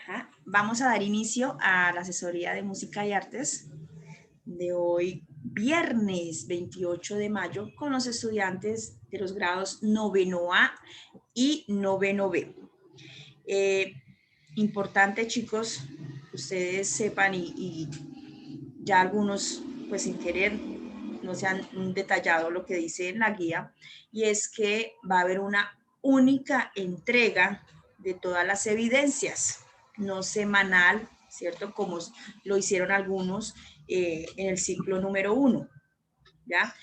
Ajá. Vamos a dar inicio a la asesoría de música y artes de hoy, viernes 28 de mayo, con los estudiantes de los grados noveno A y noveno B. Importante, chicos, ustedes sepan y ya algunos, pues sin querer, no se han detallado lo que dice en la guía, y es que va a haber una única entrega de todas las evidencias, no semanal, ¿cierto? Como lo hicieron algunos en el ciclo número 1, ¿ya?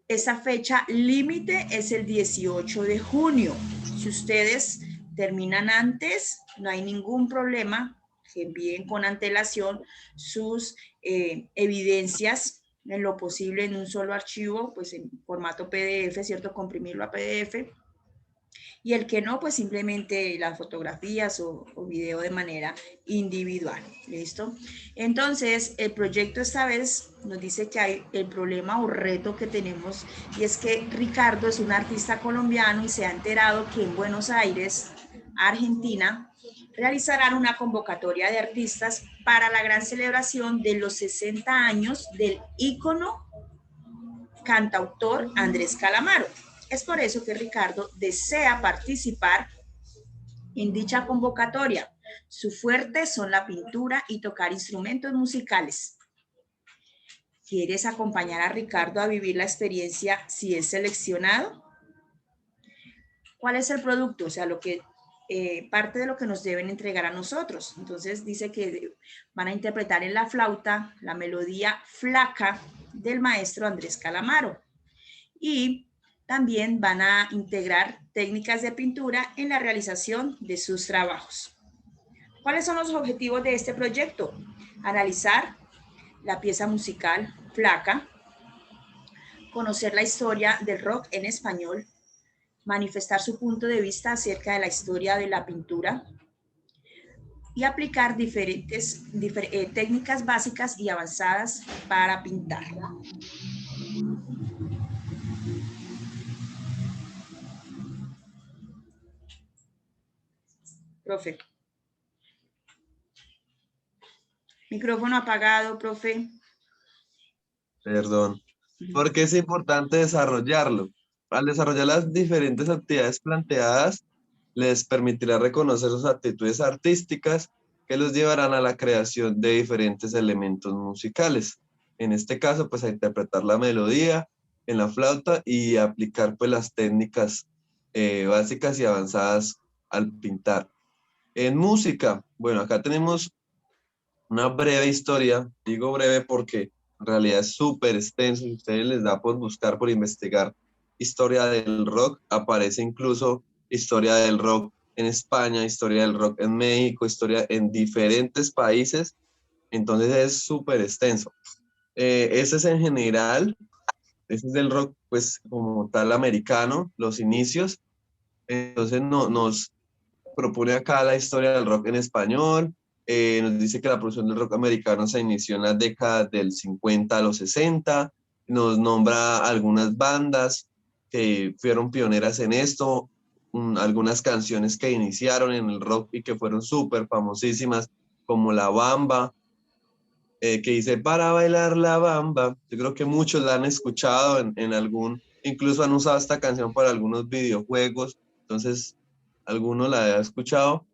Esa fecha límite es el 18 de junio. Si ustedes terminan antes, no hay ningún problema, que envíen con antelación sus evidencias en lo posible en un solo archivo, pues en formato PDF, ¿cierto? Comprimirlo a PDF. Y el que no, pues simplemente las fotografías o video de manera individual. ¿Listo? Entonces, el proyecto esta vez nos dice que hay el problema o reto que tenemos, y es que Ricardo es un artista colombiano y se ha enterado que en Buenos Aires, Argentina, realizarán una convocatoria de artistas para la gran celebración de los 60 años del ícono cantautor Andrés Calamaro. Es por eso que Ricardo desea participar en dicha convocatoria. Su fuerte son la pintura y tocar instrumentos musicales. ¿Quieres acompañar a Ricardo a vivir la experiencia si es seleccionado? ¿Cuál es el producto? O sea, lo que parte de lo que nos deben entregar a nosotros. Entonces dice que van a interpretar en la flauta la melodía Flaca del maestro Andrés Calamaro. Y también van a integrar técnicas de pintura en la realización de sus trabajos. ¿Cuáles son los objetivos de este proyecto? Analizar la pieza musical Flaca, conocer la historia del rock en español, manifestar su punto de vista acerca de la historia de la pintura y aplicar diferentes técnicas básicas y avanzadas para pintar. Profe. Micrófono apagado, profe. Perdón. Porque es importante desarrollarlo. Al desarrollar las diferentes actividades planteadas, les permitirá reconocer sus actitudes artísticas que los llevarán a la creación de diferentes elementos musicales. En este caso, pues a interpretar la melodía en la flauta y aplicar pues las técnicas básicas y avanzadas al pintar. En música, bueno, acá tenemos una breve historia, digo breve porque en realidad es súper extenso, si ustedes les da por buscar, por investigar historia del rock, aparece incluso historia del rock en España, historia del rock en México, historia en diferentes países, entonces es súper extenso. Ese es en general, ese es del rock pues como tal americano, los inicios, entonces nos propone acá la historia del rock en español, nos dice que la producción del rock americano se inició en las décadas del 50 a los 60, nos nombra algunas bandas que fueron pioneras en esto, algunas canciones que iniciaron en el rock y que fueron súper famosísimas, como La Bamba, que dice para bailar la bamba. Yo creo que muchos la han escuchado en algún, incluso han usado esta canción para algunos videojuegos, entonces alguno la ha escuchado.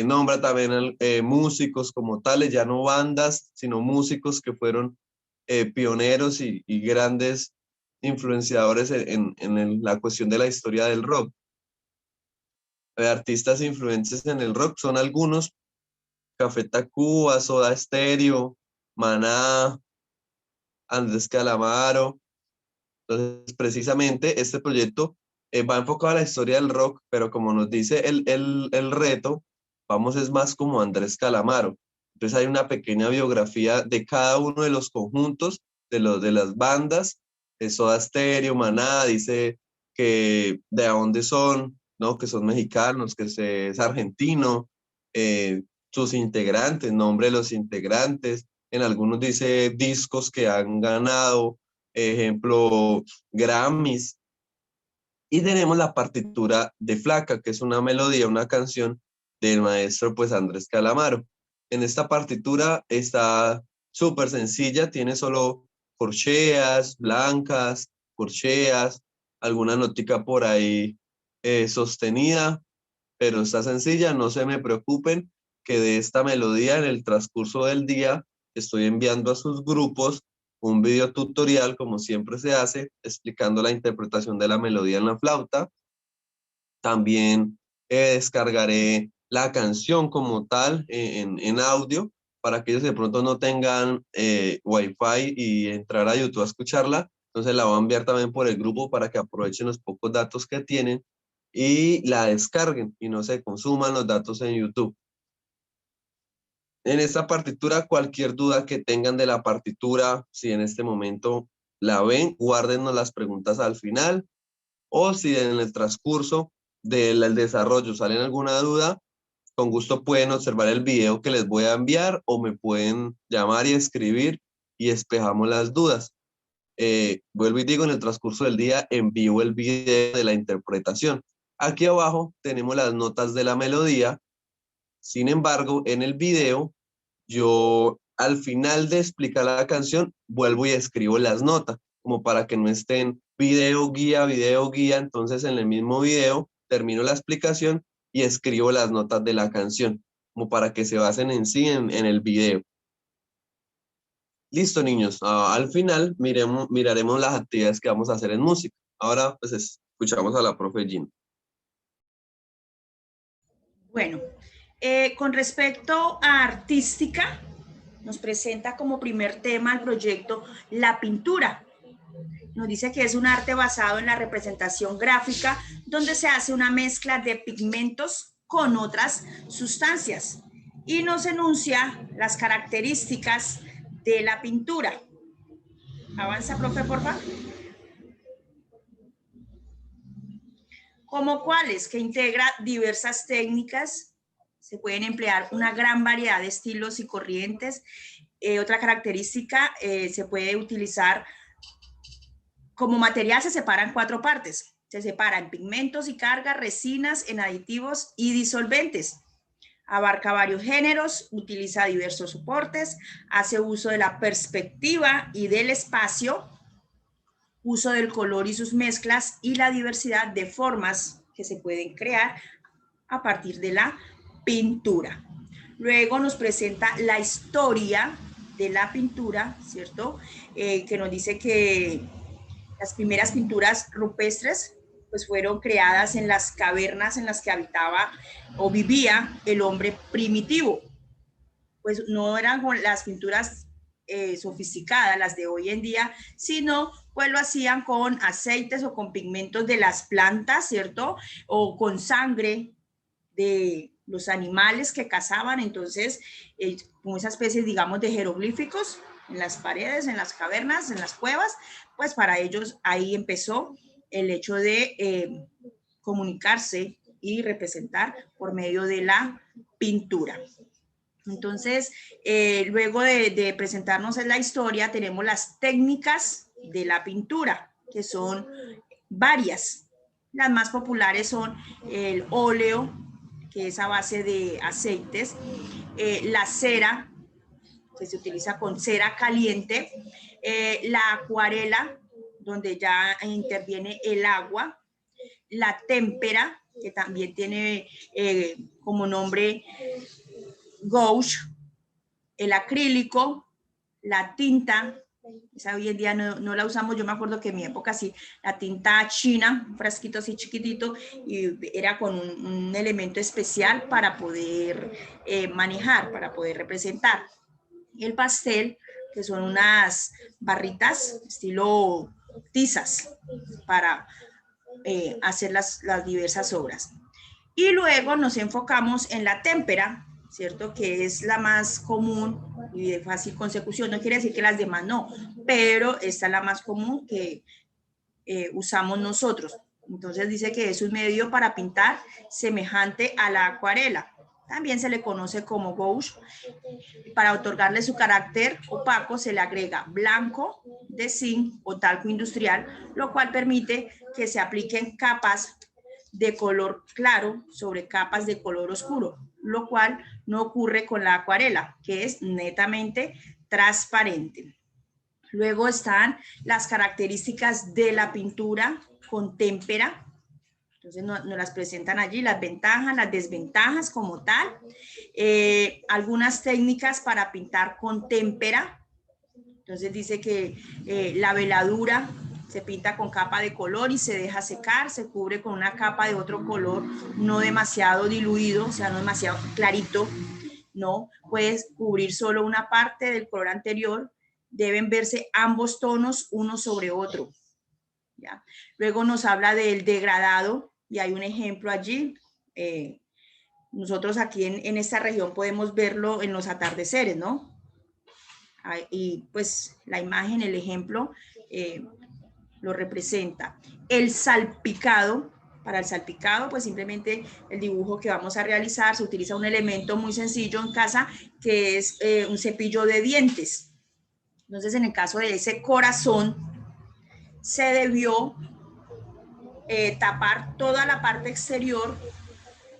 Nombra también músicos como tales, ya no bandas, sino músicos que fueron pioneros y grandes influenciadores en la cuestión de la historia del rock. Artistas influentes en el rock son algunos: Café Tacuba, Soda Stereo, Maná, Andrés Calamaro. Entonces, precisamente este proyecto va enfocado a la historia del rock, pero como nos dice el reto, vamos es más como Andrés Calamaro. Entonces hay una pequeña biografía de cada uno de los conjuntos, de las bandas, de Soda Stereo, Maná, dice que de dónde son, ¿no? Que son mexicanos, que es argentino, sus integrantes, nombre de los integrantes, en algunos dice discos que han ganado, ejemplo, Grammys. Y tenemos la partitura de Flaca, que es una melodía, una canción del maestro pues Andrés Calamaro. En esta partitura está súper sencilla, tiene solo corcheas blancas, corcheas, alguna notica por ahí sostenida, pero está sencilla, no se me preocupen que de esta melodía en el transcurso del día estoy enviando a sus grupos un video tutorial, como siempre se hace, explicando la interpretación de la melodía en la flauta. También descargaré la canción como tal en audio para que ellos de pronto no tengan Wi-Fi y entrar a YouTube a escucharla. Entonces la voy a enviar también por el grupo para que aprovechen los pocos datos que tienen y la descarguen y no se consuman los datos en YouTube. En esta partitura, cualquier duda que tengan de la partitura, si en este momento la ven, guárdenos las preguntas al final, o si en el transcurso del desarrollo salen alguna duda, con gusto pueden observar el video que les voy a enviar o me pueden llamar y escribir y despejamos las dudas. Vuelvo y digo, en el transcurso del día envío el video de la interpretación. Aquí abajo tenemos las notas de la melodía. Sin embargo, en el video, yo al final de explicar la canción, vuelvo y escribo las notas, como para que no estén video, guía. Entonces, en el mismo video, termino la explicación y escribo las notas de la canción, como para que se basen en sí en el video. Listo, niños. Al final miraremos las actividades que vamos a hacer en música. Ahora, pues, escuchamos a la profe Gina. Bueno, con respecto a artística, nos presenta como primer tema el proyecto La Pintura. Nos dice que es un arte basado en la representación gráfica donde se hace una mezcla de pigmentos con otras sustancias y nos enuncia las características de la pintura. Avanza, profe, por favor. Como cuáles, que integra diversas técnicas, se pueden emplear una gran variedad de estilos y corrientes. Otra característica, se puede utilizar como material, se separa en 4 partes. Se separa en pigmentos y cargas, resinas, en aditivos y disolventes. Abarca varios géneros, utiliza diversos soportes, hace uso de la perspectiva y del espacio, uso del color y sus mezclas y la diversidad de formas que se pueden crear a partir de la pintura. Luego nos presenta la historia de la pintura, ¿cierto? Que nos dice que las primeras pinturas rupestres pues fueron creadas en las cavernas en las que habitaba o vivía el hombre primitivo. Pues no eran las pinturas sofisticadas, las de hoy en día, sino pues lo hacían con aceites o con pigmentos de las plantas, ¿cierto? O con sangre de los animales que cazaban, entonces, como esa especie, digamos, de jeroglíficos en las paredes, en las cavernas, en las cuevas, pues para ellos ahí empezó el hecho de comunicarse y representar por medio de la pintura. Entonces, luego de presentarnos en la historia, tenemos las técnicas de la pintura, que son varias. Las más populares son el óleo, que es a base de aceites, la cera, que se utiliza con cera caliente, la acuarela, donde ya interviene el agua, la témpera, que también tiene como nombre gouache, el acrílico, la tinta. Esa hoy en día no la usamos. Yo me acuerdo que en mi época sí, la tinta china, un frasquito así chiquitito, y era con un elemento especial para poder manejar, para poder representar. El pastel, que son unas barritas estilo tizas para hacer las diversas obras. Y luego nos enfocamos en la témpera, ¿cierto? Que es la más común y de fácil consecución. No quiere decir que las demás no, pero esta es la más común que usamos nosotros. Entonces dice que es un medio para pintar semejante a la acuarela. También se le conoce como gouache. Para otorgarle su carácter opaco se le agrega blanco de zinc o talco industrial, lo cual permite que se apliquen capas de color claro sobre capas de color oscuro, lo cual no ocurre con la acuarela, que es netamente transparente. Luego están las características de la pintura con témpera. Entonces nos las presentan allí, las ventajas, las desventajas como tal. Algunas técnicas para pintar con témpera. Entonces dice que la veladura se pinta con capa de color y se deja secar, se cubre con una capa de otro color no demasiado diluido, o sea, no demasiado clarito, ¿no? Puedes cubrir solo una parte del color anterior, deben verse ambos tonos uno sobre otro, ¿ya? Luego nos habla del degradado y hay un ejemplo allí. Nosotros aquí en esta región podemos verlo en los atardeceres, ¿no? Y pues la imagen, el ejemplo, lo representa. El salpicado, para el salpicado, pues simplemente el dibujo que vamos a realizar, se utiliza un elemento muy sencillo en casa, que es un cepillo de dientes. Entonces, en el caso de ese corazón, se debió tapar toda la parte exterior,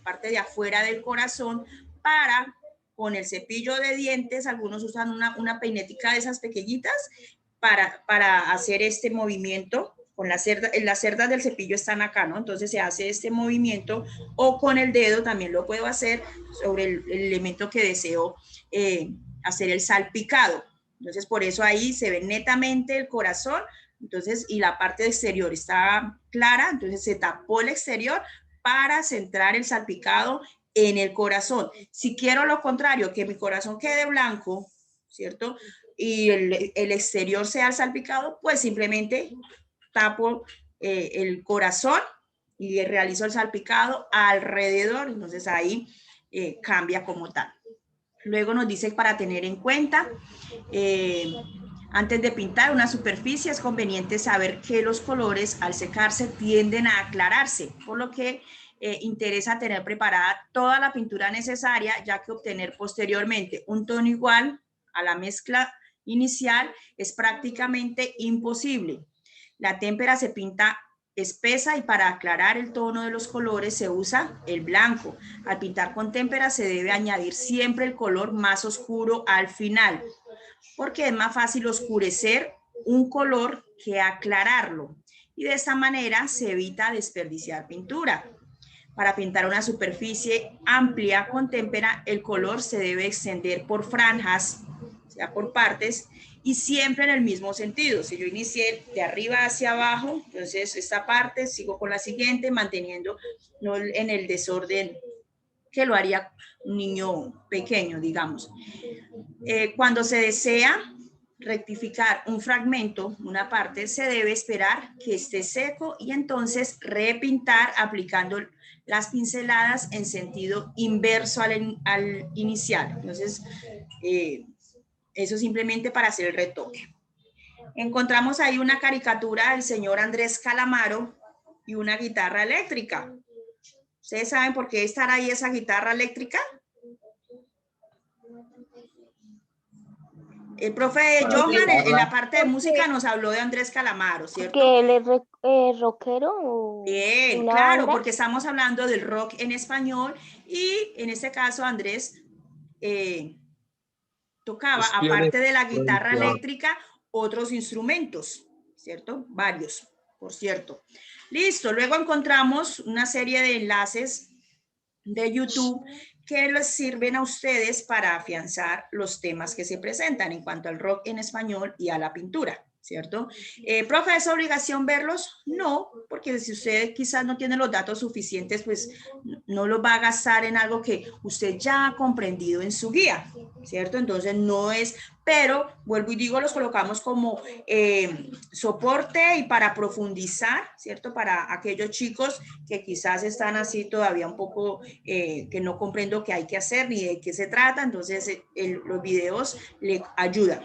parte de afuera del corazón, para, con el cepillo de dientes, algunos usan una peinética de esas pequeñitas, para hacer este movimiento. Con las cerdas del cepillo están acá, ¿no? Entonces se hace este movimiento, o con el dedo también lo puedo hacer sobre el elemento que deseo hacer el salpicado. Entonces por eso ahí se ve netamente el corazón, entonces, y la parte exterior está clara, entonces se tapó el exterior para centrar el salpicado en el corazón. Si quiero lo contrario, que mi corazón quede blanco, ¿cierto? Y el exterior sea el salpicado, pues simplemente tapo el corazón y realizo el salpicado alrededor, entonces ahí cambia como tal. Luego nos dice para tener en cuenta, antes de pintar una superficie es conveniente saber que los colores al secarse tienden a aclararse, por lo que interesa tener preparada toda la pintura necesaria, ya que obtener posteriormente un tono igual a la mezcla inicial es prácticamente imposible. La témpera se pinta espesa y para aclarar el tono de los colores se usa el blanco. Al pintar con témpera se debe añadir siempre el color más oscuro al final, porque es más fácil oscurecer un color que aclararlo. Y de esta manera se evita desperdiciar pintura. Para pintar una superficie amplia con témpera, el color se debe extender por franjas, o sea, por partes, y siempre en el mismo sentido. Si yo inicié de arriba hacia abajo, entonces esta parte sigo con la siguiente, manteniendo no en el desorden que lo haría un niño pequeño, digamos. Cuando se desea rectificar un fragmento, una parte, se debe esperar que esté seco y entonces repintar aplicando las pinceladas en sentido inverso al inicial. Entonces, eso simplemente para hacer el retoque. Encontramos ahí una caricatura del señor Andrés Calamaro y una guitarra eléctrica. ¿Ustedes saben por qué estará ahí esa guitarra eléctrica? El profe Johan en la parte de música nos habló de Andrés Calamaro, ¿cierto? ¿Que él es rockero o Bien, claro, banda? Porque estamos hablando del rock en español y en este caso Andrés tocaba, aparte de la guitarra eléctrica, otros instrumentos, ¿cierto? Varios, por cierto. Listo, luego encontramos una serie de enlaces de YouTube que les sirven a ustedes para afianzar los temas que se presentan en cuanto al rock en español y a la pintura, ¿cierto? ¿Profe, es obligación verlos? No, porque si usted quizás no tiene los datos suficientes, pues no los va a gastar en algo que usted ya ha comprendido en su guía, ¿cierto? Entonces no es, pero vuelvo y digo, los colocamos como soporte y para profundizar, ¿cierto? Para aquellos chicos que quizás están así todavía un poco, que no comprendo qué hay que hacer ni de qué se trata, entonces los videos le ayudan.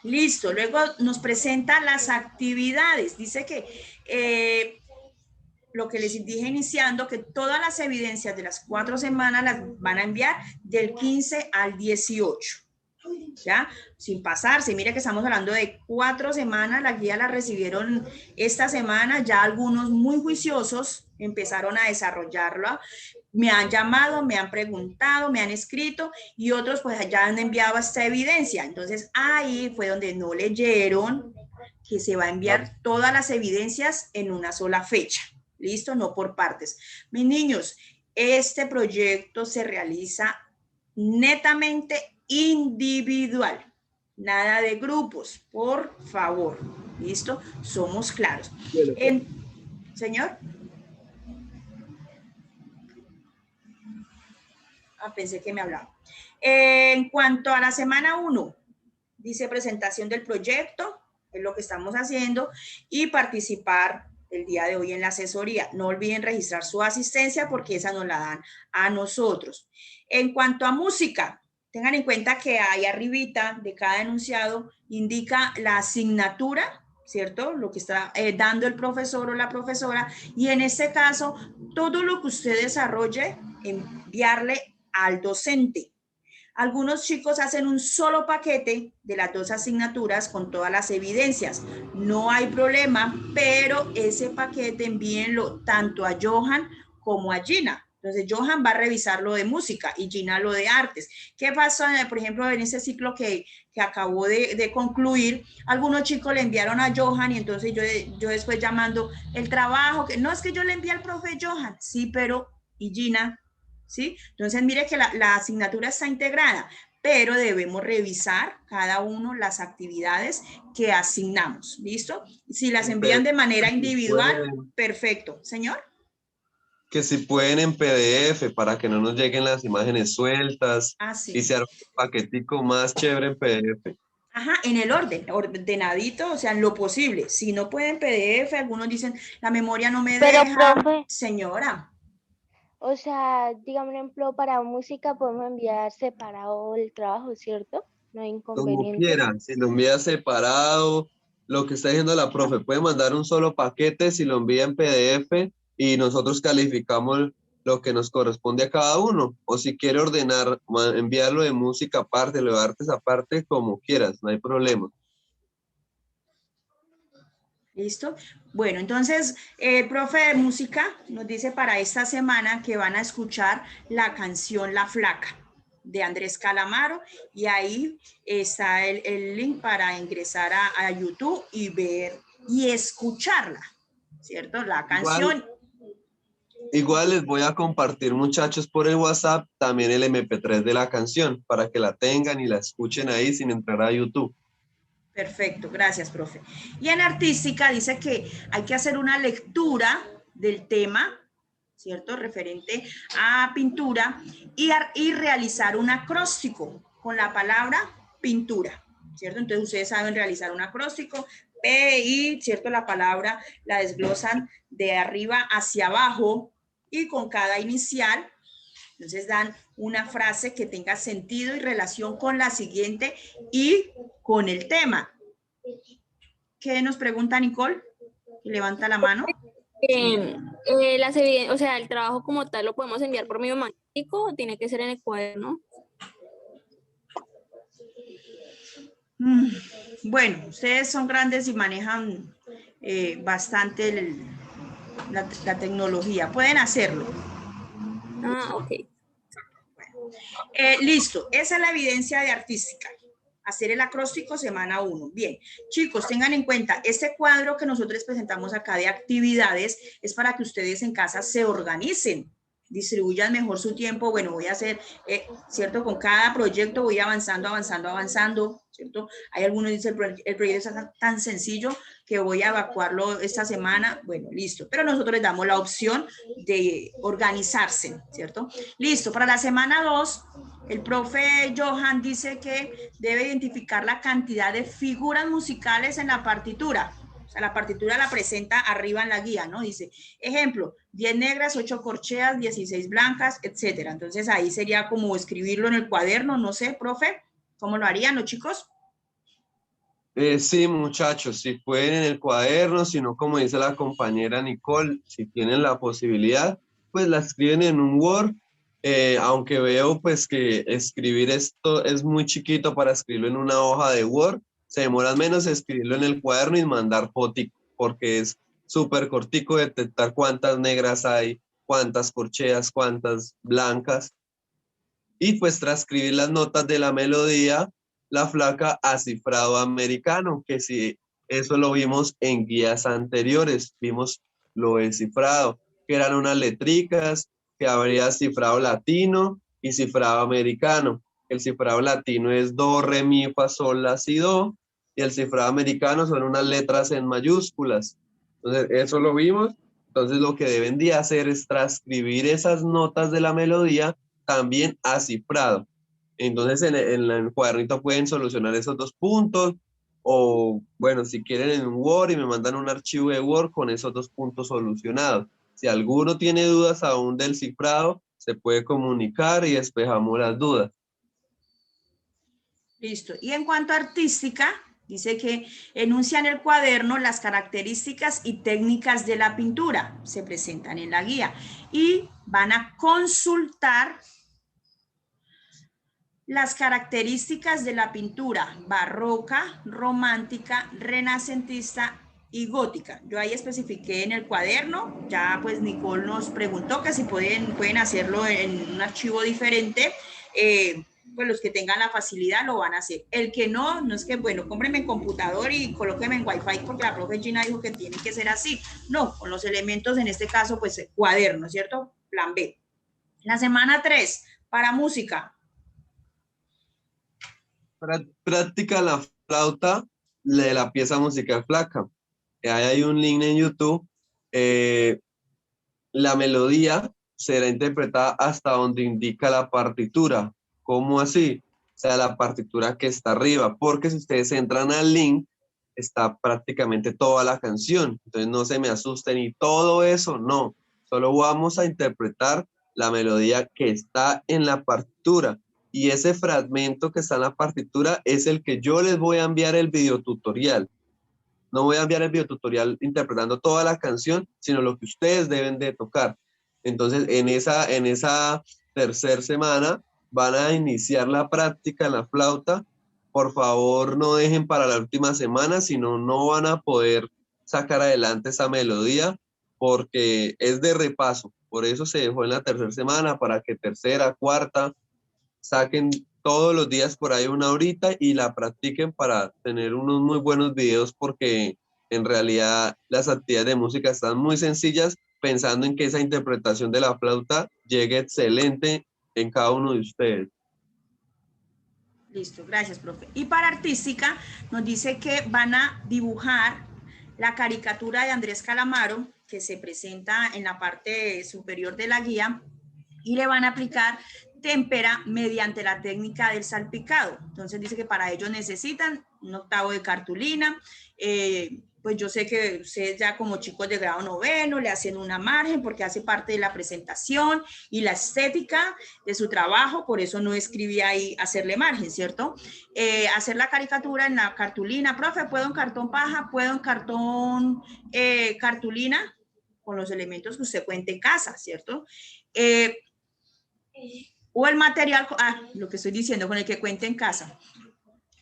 Listo, luego nos presenta las actividades. Dice que lo que les dije iniciando, que todas las evidencias de las 4 semanas las van a enviar del 15 al 18. ¿ya? Sin pasarse. Mire que estamos hablando de 4 semanas, la guía la recibieron esta semana, ya algunos muy juiciosos empezaron a desarrollarla, me han llamado, me han preguntado, me han escrito y otros pues ya han enviado esta evidencia. Entonces ahí fue donde no leyeron que se va a enviar todas las evidencias en una sola fecha. ¿Listo? No por partes. Mis niños, este proyecto se realiza netamente individual. Nada de grupos, por favor. ¿Listo? Somos claros. Señor. Pensé que me hablaba. En cuanto a la semana 1, dice presentación del proyecto, es lo que estamos haciendo, y participar el día de hoy en la asesoría. No olviden registrar su asistencia porque esa nos la dan a nosotros. En cuanto a música, tengan en cuenta que ahí arribita de cada enunciado indica la asignatura, ¿cierto? Lo que está dando el profesor o la profesora, y en este caso, todo lo que usted desarrolle, enviarle al docente. Algunos chicos hacen un solo paquete de las 2 asignaturas con todas las evidencias. No hay problema, pero ese paquete envíenlo tanto a Johan como a Gina. Entonces, Johan va a revisar lo de música y Gina lo de artes. ¿Qué pasó, por ejemplo, en ese ciclo que acabó de concluir? Algunos chicos le enviaron a Johan y entonces yo después llamando el trabajo, que no es que yo le envié al profe Johan, sí, pero ¿y Gina? ¿Sí? Entonces, mire que la asignatura está integrada, pero debemos revisar cada uno las actividades que asignamos, ¿listo? Si las envían de manera individual, perfecto. Señor. Que si pueden en PDF para que no nos lleguen las imágenes sueltas Sí. Y se arma un paquetico más chévere en PDF. Ajá, en el orden, ordenadito, o sea, en lo posible. Si no pueden PDF, algunos dicen, la memoria no me deja. Profe, señora. O sea, digamos, ejemplo, para música podemos enviar separado el trabajo, ¿cierto? No hay inconveniente. Como quieran, si lo envía separado, lo que está diciendo la profe, puede mandar un solo paquete si lo envía en PDF y nosotros calificamos lo que nos corresponde a cada uno. O si quiere ordenar, enviarlo de música aparte, lo de artes aparte, como quieras, no hay problema. ¿Listo? Bueno, entonces, el profe de música nos dice para esta semana que van a escuchar la canción La Flaca de Andrés Calamaro y ahí está el link para ingresar a YouTube y ver y escucharla, ¿cierto? La canción. Igual les voy a compartir, muchachos, por el WhatsApp también el MP3 de la canción para que la tengan y la escuchen ahí sin entrar a YouTube. Perfecto, gracias, profe. Y en artística dice que hay que hacer una lectura del tema, ¿cierto? Referente a pintura y realizar un acróstico con la palabra pintura, ¿cierto? Entonces ustedes saben realizar un acróstico, y, ¿cierto? La palabra la desglosan de arriba hacia abajo y con cada inicial. Entonces dan una frase que tenga sentido y relación con la siguiente y con el tema. ¿Qué nos pregunta Nicole? Levanta la mano. O sea, el trabajo como tal lo podemos enviar por medio magnético o tiene que ser en el cuaderno. Bueno, ustedes son grandes y manejan bastante la tecnología. Pueden hacerlo. Ok. Listo, esa es la evidencia de artística. Hacer el acróstico semana 1. Bien, chicos, tengan en cuenta, este cuadro que nosotros presentamos acá de actividades es para que ustedes en casa se organicen, distribuyan mejor su tiempo. Bueno, voy a hacer, ¿cierto? Con cada proyecto voy avanzando, ¿cierto? Hay algunos dicen el proyecto es tan sencillo que voy a evacuarlo esta semana. Bueno, listo. Pero nosotros les damos la opción de organizarse, ¿cierto? Listo. Para la semana 2, el profe Johan dice que debe identificar la cantidad de figuras musicales en la partitura. O sea, la partitura la presenta arriba en la guía, ¿no? Dice, ejemplo, 10 negras, 8 corcheas, 16 blancas, etcétera. Entonces ahí sería como escribirlo en el cuaderno, no sé, profe, ¿cómo lo harían los chicos? Sí, muchachos, si pueden en el cuaderno, si no, como dice la compañera Nicole, si tienen la posibilidad, pues la escriben en un Word aunque veo pues que escribir esto es muy chiquito para escribirlo en una hoja de Word, se demora menos escribirlo en el cuaderno y mandar fotico, porque es súper cortico detectar cuántas negras hay, cuántas corcheas, cuántas blancas. Y pues transcribir las notas de la melodía, la flaca a cifrado americano, que si eso lo vimos en guías anteriores, vimos lo de cifrado, que eran unas letricas, que habría cifrado latino y cifrado americano. El cifrado latino es do, re, mi, fa, sol, la, si, do, y el cifrado americano son unas letras en mayúsculas. Entonces, eso lo vimos. Entonces, lo que deben de hacer es transcribir esas notas de la melodía también a cifrado. Entonces, en el cuadernito pueden solucionar esos dos puntos, o bueno, si quieren en un Word y me mandan un archivo de Word con esos dos puntos solucionados. Si alguno tiene dudas aún del cifrado, se puede comunicar y despejamos las dudas. Listo. Y en cuanto a artística, dice que enuncia en el cuaderno las características y técnicas de la pintura. Se presentan en la guía y van a consultar las características de la pintura barroca, romántica, renacentista y gótica. Yo ahí especifiqué en el cuaderno, ya pues Nicole nos preguntó que si pueden hacerlo en un archivo diferente, pues los que tengan la facilidad lo van a hacer. El que no, no es que, bueno, cómpreme en computador y colóqueme en Wi-Fi porque la profe Gina dijo que tiene que ser así. No, con los elementos, en este caso, pues cuaderno, ¿cierto? Plan B. La semana 3, para música. Práctica la flauta de la pieza musical flaca. Ahí hay un link en YouTube. La melodía será interpretada hasta donde indica la partitura. ¿Cómo así? O sea, la partitura que está arriba, porque si ustedes entran al link, está prácticamente toda la canción. Entonces no se me asusten y todo eso, no. Solo vamos a interpretar la melodía que está en la partitura. Y ese fragmento que está en la partitura es el que yo les voy a enviar el videotutorial. No voy a enviar el videotutorial interpretando toda la canción, sino lo que ustedes deben de tocar. Entonces, en esa tercera semana van a iniciar la práctica en la flauta. Por favor, no dejen para la última semana, sino no van a poder sacar adelante esa melodía porque es de repaso. Por eso se dejó en la tercera semana, para que tercera, cuarta, saquen todos los días por ahí una horita y la practiquen para tener unos muy buenos videos, porque en realidad las actividades de música están muy sencillas, pensando en que esa interpretación de la flauta llegue excelente en cada uno de ustedes. Listo, gracias, profe. Y para artística nos dice que van a dibujar la caricatura de Andrés Calamaro, que se presenta en la parte superior de la guía, y le van a aplicar témpera mediante la técnica del salpicado. Entonces dice que para ello necesitan un octavo de cartulina. Pues yo sé que ustedes ya como chicos de grado noveno le hacen una margen porque hace parte de la presentación y la estética de su trabajo, por eso no escribí ahí hacerle margen, ¿cierto? Hacer la caricatura en la cartulina. Profe, ¿puedo en cartón paja? ¿Puedo en cartón cartulina? Con los elementos que usted cuente en casa, ¿cierto? O el material, lo que estoy diciendo, con el que cuente en casa.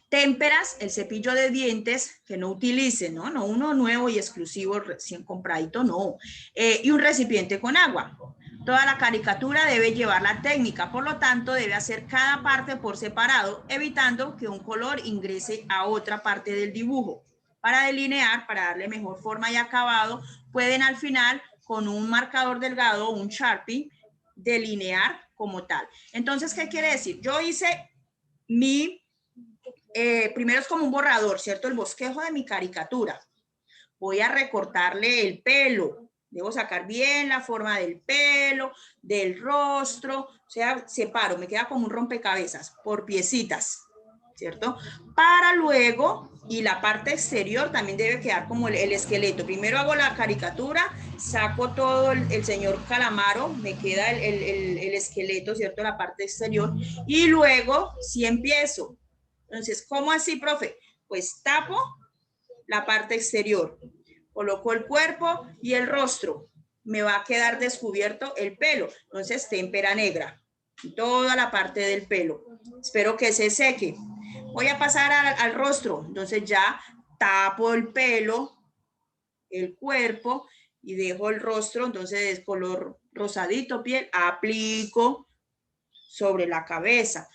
Témperas, el cepillo de dientes que no utilicen, ¿no? No uno nuevo y exclusivo, recién compradito, no. Y un recipiente con agua. Toda la caricatura debe llevar la técnica, por lo tanto debe hacer cada parte por separado, evitando que un color ingrese a otra parte del dibujo. Para delinear, para darle mejor forma y acabado, pueden al final, con un marcador delgado o un Sharpie, delinear como tal. Entonces, ¿qué quiere decir? Yo hice mi, primero es como un borrador, ¿cierto? El bosquejo de mi caricatura. Voy a recortarle el pelo. Debo sacar bien la forma del pelo, del rostro, o sea, separo, me queda como un rompecabezas por piecitas, ¿cierto? Para luego, y la parte exterior también debe quedar como el esqueleto. Primero hago la caricatura, saco todo el señor Calamaro, me queda el esqueleto, ¿cierto? La parte exterior, y luego sí empiezo. Entonces, ¿cómo así, profe? Pues tapo la parte exterior, coloco el cuerpo y el rostro, me va a quedar descubierto el pelo, entonces témpera negra. toda la parte del pelo. Espero que se seque. Voy a pasar al rostro, entonces ya tapo el pelo, el cuerpo y dejo el rostro, entonces es color rosadito piel, aplico sobre la cabeza.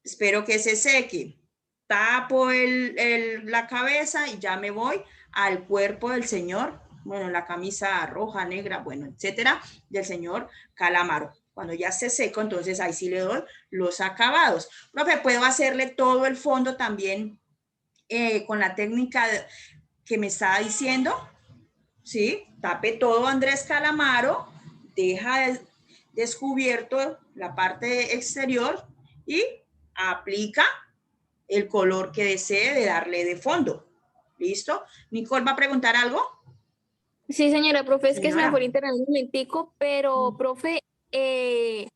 Espero que se seque. Tapo la cabeza y ya me voy al cuerpo del señor, bueno, la camisa roja, negra, bueno, etcétera, del señor Calamaro. Cuando ya esté seco, entonces ahí sí le doy los acabados. Profe, puedo hacerle todo el fondo también con la técnica que me estaba diciendo, ¿sí? Tape todo Andrés Calamaro, deja descubierto la parte exterior y aplica el color que desee de darle de fondo. ¿Listo? Nicole va a preguntar algo. Sí, señora, profe, es que se me Señora. fue el internet un momentico, pero, profe, ahí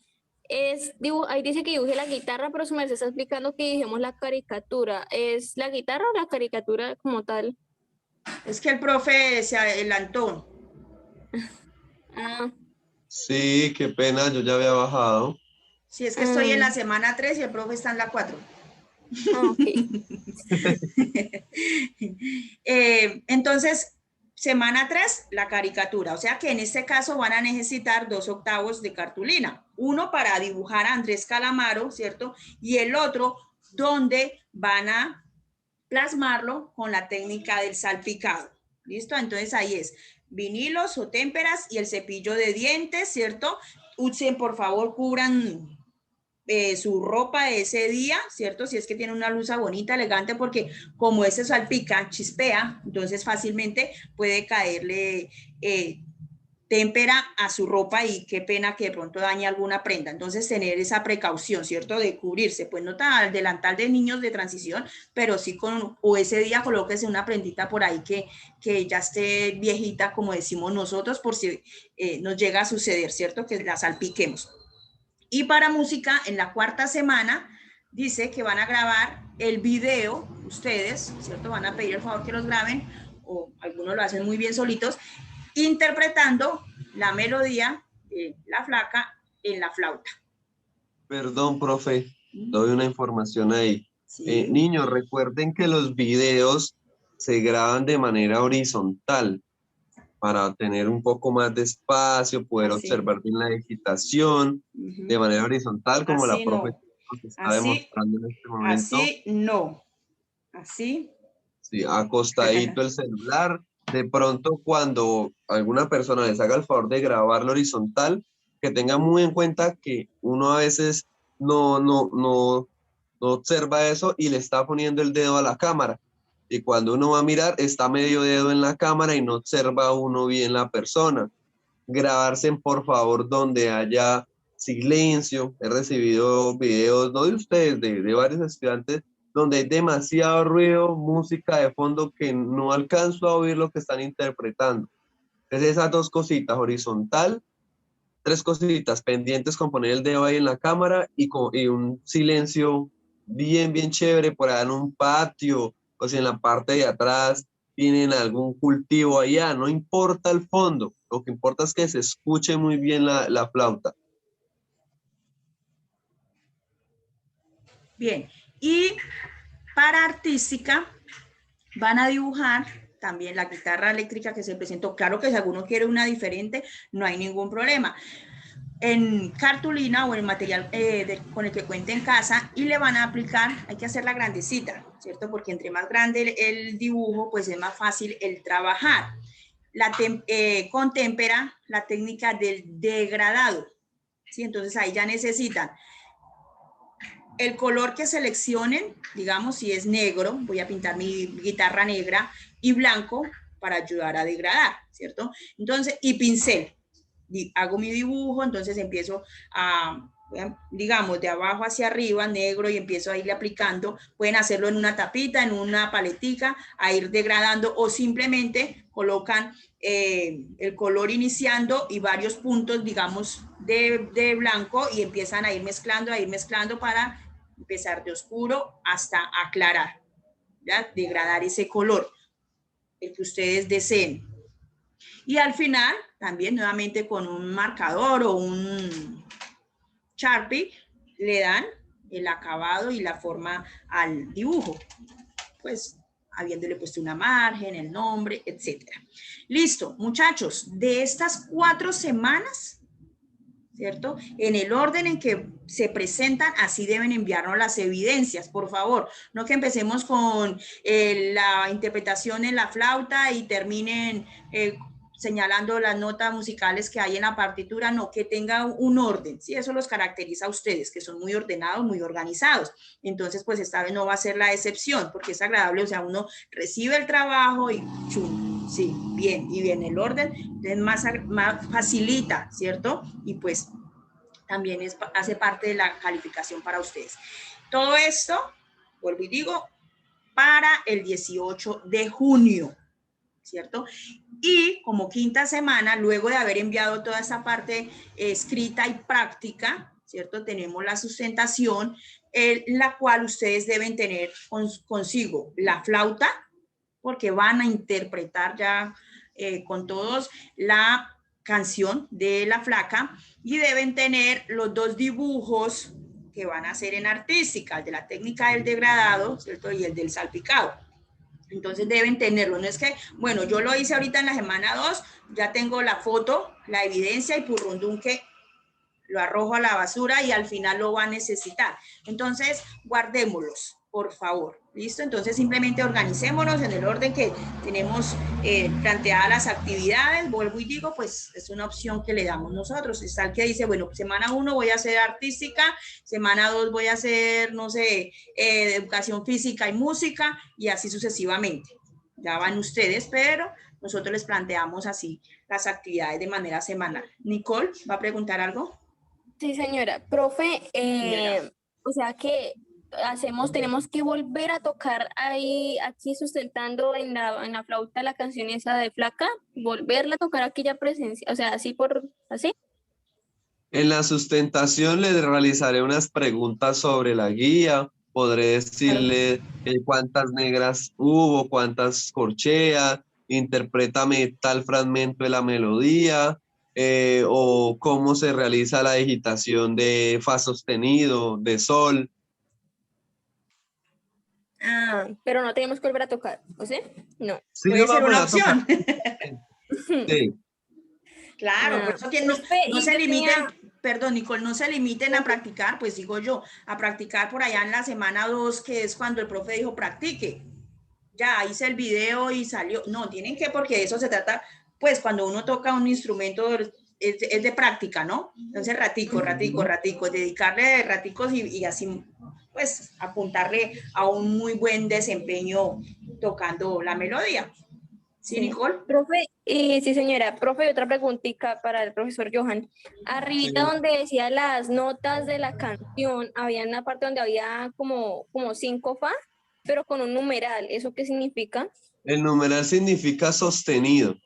dice que dibuje la guitarra, pero su merced está explicando que dibujemos la caricatura. ¿Es la guitarra o la caricatura como tal? Es que el profe se adelantó. Ah, Sí, qué pena, yo ya había bajado. Si es que estoy en la semana 3 y el profe está en la 4. ok. Entonces, semana 3, la caricatura. O sea que en este caso van a necesitar 2 octavos de cartulina. Uno para dibujar a Andrés Calamaro, ¿cierto? Y el otro donde van a plasmarlo con la técnica del salpicado. ¿Listo? Entonces ahí es vinilos o témperas y el cepillo de dientes, ¿cierto? Usen, por favor, cubran su ropa de ese día, ¿cierto? Si es que tiene una blusa bonita, elegante, porque como ese salpica, chispea, entonces fácilmente puede caerle témpera a su ropa y qué pena que de pronto dañe alguna prenda. Entonces tener esa precaución, ¿cierto? De cubrirse, pues no tan delantal de niños de transición, pero sí o ese día colóquese una prendita por ahí que ya esté viejita, como decimos nosotros, por si nos llega a suceder, ¿cierto? Que la salpiquemos. Y para música, en la 4ª semana, dice que van a grabar el video, ustedes, ¿cierto? Van a pedir el favor que los graben, o algunos lo hacen muy bien solitos, interpretando la melodía de La Flaca en la flauta. Perdón, profe, doy una información ahí. Sí. Niños, recuerden que los videos se graban de manera horizontal para tener un poco más de espacio, poder Así. observar bien la digitación de manera horizontal, como la Así profe no. nos está Así, demostrando en este momento. así no. Así. Sí, acostadito el celular. De pronto, cuando alguna persona les haga el favor de grabarlo horizontal, que tengan muy en cuenta que uno a veces no observa eso y le está poniendo el dedo a la cámara. Y cuando uno va a mirar, está medio dedo en la cámara y no observa uno bien la persona. Grabarse, por favor, donde haya silencio. He recibido videos, no de ustedes, de varios estudiantes, donde hay demasiado ruido, música de fondo que no alcanzo a oír lo que están interpretando. Entonces esas 2 cositas, horizontal, 3 cositas pendientes con poner el dedo ahí en la cámara y un silencio bien chévere por allá en un patio o si en la parte de atrás tienen algún cultivo allá, no importa el fondo, lo que importa es que se escuche muy bien la flauta. Bien. Y para artística van a dibujar también la guitarra eléctrica que se presentó. Claro que si alguno quiere una diferente, no hay ningún problema. En cartulina o en material con el que cuente en casa y le van a aplicar, hay que hacerla grandecita, ¿cierto? Porque entre más grande el dibujo, pues es más fácil el trabajar. Con témpera, la técnica del degradado, ¿sí? Entonces ahí ya necesitan el color que seleccionen, digamos si es negro, voy a pintar mi guitarra negra, y blanco para ayudar a degradar, ¿cierto? Entonces, y pincel. Hago mi dibujo, entonces empiezo digamos, de abajo hacia arriba, negro, y empiezo a irle aplicando. Pueden hacerlo en una tapita, en una paletica, a ir degradando, o simplemente colocan el color iniciando y varios puntos, digamos, de blanco, y empiezan a ir mezclando para empezar de oscuro hasta aclarar, ¿ya? Degradar ese color, el que ustedes deseen. Y al final, también nuevamente con un marcador o un Sharpie, le dan el acabado y la forma al dibujo, pues habiéndole puesto una margen, el nombre, etcétera. Listo, muchachos, de estas 4 semanas, ¿cierto? En el orden en que se presentan, así deben enviarnos las evidencias, por favor. No que empecemos con la interpretación en la flauta y terminen señalando las notas musicales que hay en la partitura, no, que tenga un orden, ¿sí? Eso los caracteriza a ustedes, que son muy ordenados, muy organizados. Entonces, pues esta vez no va a ser la excepción, porque es agradable, o sea, uno recibe el trabajo y chum, sí, bien, y bien el orden, entonces más facilita, ¿cierto? Y pues también hace parte de la calificación para ustedes. Todo esto, vuelvo y digo, para el 18 de junio, ¿cierto? Y como quinta semana, luego de haber enviado toda esa parte escrita y práctica, ¿cierto? Tenemos la sustentación, la cual ustedes deben tener consigo la flauta, porque van a interpretar ya con todos la canción de la flaca y deben tener los 2 dibujos que van a hacer en artística, el de la técnica del degradado, ¿cierto? Y el del salpicado. Entonces deben tenerlo. No es que, bueno, yo lo hice ahorita en la semana 2, ya tengo la foto, la evidencia y purrundún que lo arrojo a la basura y al final lo va a necesitar. Entonces, guardémoslos, por favor. ¿Listo? Entonces, simplemente organicémonos en el orden que tenemos planteadas las actividades. Vuelvo y digo, pues es una opción que le damos nosotros. Está el que dice, bueno, semana 1 voy a hacer artística, semana 2 voy a hacer, no sé, educación física y música, y así sucesivamente. Ya van ustedes, pero nosotros les planteamos así las actividades de manera semanal. Nicole, ¿va a preguntar algo? Sí, señora. Profe, o sea que tenemos que volver a tocar ahí, aquí sustentando en la flauta la canción esa de Flaca, volverla a tocar aquí ya presencia, o sea, así. En la sustentación le realizaré unas preguntas sobre la guía. Podré decirle cuántas negras hubo, cuántas corcheas, interprétame tal fragmento de la melodía, o cómo se realiza la digitación de fa sostenido, de sol. Pero no tenemos que volver a tocar, ¿o sí? No. Sí, puede ser una vamos a tocar. opción. Sí. Claro, por eso que no se limiten, perdón, Nicole, no se limiten a practicar, pues digo yo, a practicar por allá en la semana 2, que es cuando el profe dijo practique. Ya hice el video y salió. No, tienen que, porque de eso se trata, pues cuando uno toca un instrumento es de práctica, ¿no? Entonces ratico, dedicarle raticos y así, pues apuntarle a un muy buen desempeño tocando la melodía. ¿Sí, Nicole? Profe, sí, señora. Profe, otra preguntita para el profesor Johan. Arribita Sí. donde decía las notas de la canción, había una parte donde había como 5 fa, pero con un numeral. ¿Eso qué significa? El numeral significa sostenido.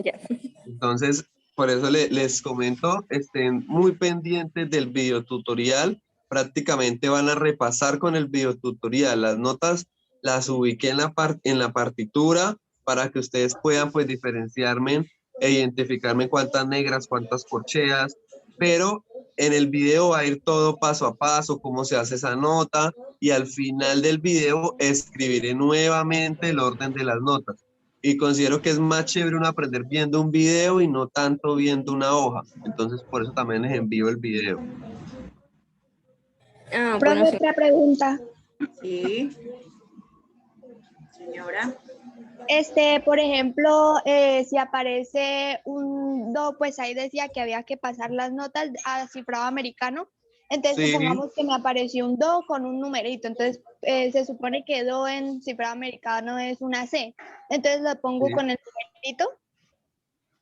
Ya. Entonces, por eso les comento, estén muy pendientes del videotutorial. Prácticamente van a repasar con el videotutorial. Las notas las ubiqué en la partitura para que ustedes puedan pues diferenciarme e identificarme cuántas negras, cuántas corcheas, pero en el video va a ir todo paso a paso, cómo se hace esa nota, y al final del video escribiré nuevamente el orden de las notas. Y considero que es más chévere uno aprender viendo un video y no tanto viendo una hoja. Entonces, por eso también les envío el video. Profe, otra pregunta. Sí. Señora. Por ejemplo, si aparece un do, pues ahí decía que había que pasar las notas a cifrado americano. Entonces, Sí. supongamos que me apareció un do con un numerito. Entonces, se supone que do en cifrado americano es una C. Entonces, lo pongo con el numerito.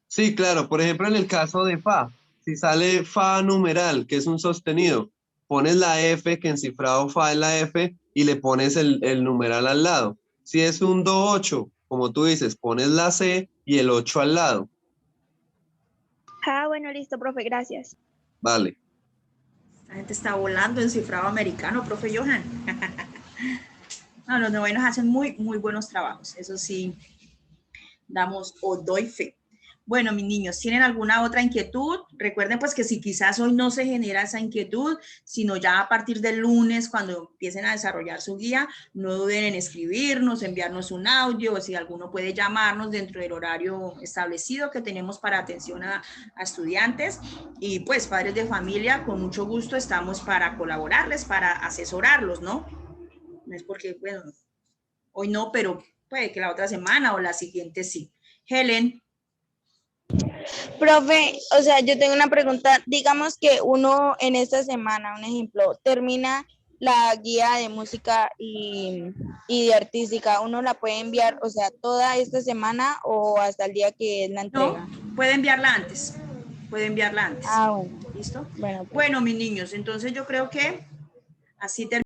Sí, claro. Por ejemplo, en el caso de fa, si sale fa numeral, que es un sostenido, pones la F, que en cifrado fa es la F, y le pones el numeral al lado. Si es un do 8, como tú dices, pones la C y el 8 al lado. Bueno, listo, profe, gracias. Vale. La gente está volando en cifrado americano, profe Johan. No, los novenos hacen muy, muy buenos trabajos. Eso sí, damos o doy fe. Bueno, mis niños, ¿tienen alguna otra inquietud? Recuerden pues que si quizás hoy no se genera esa inquietud, sino ya a partir del lunes, cuando empiecen a desarrollar su guía, no duden en escribirnos, enviarnos un audio, o si alguno puede llamarnos dentro del horario establecido que tenemos para atención a estudiantes. Y pues padres de familia, con mucho gusto estamos para colaborarles, para asesorarlos, ¿no? No es porque, bueno, hoy no, pero puede que la otra semana o la siguiente sí. Helen. Profe, o sea, yo tengo una pregunta. Digamos que uno en esta semana, un ejemplo, termina la guía de música y de artística. ¿Uno la puede enviar, o sea, toda esta semana o hasta el día que es la entrega? No, puede enviarla antes. Puede enviarla antes. Ah, bueno. ¿Listo? Bueno, pues. Bueno, mis niños, entonces yo creo que así terminamos.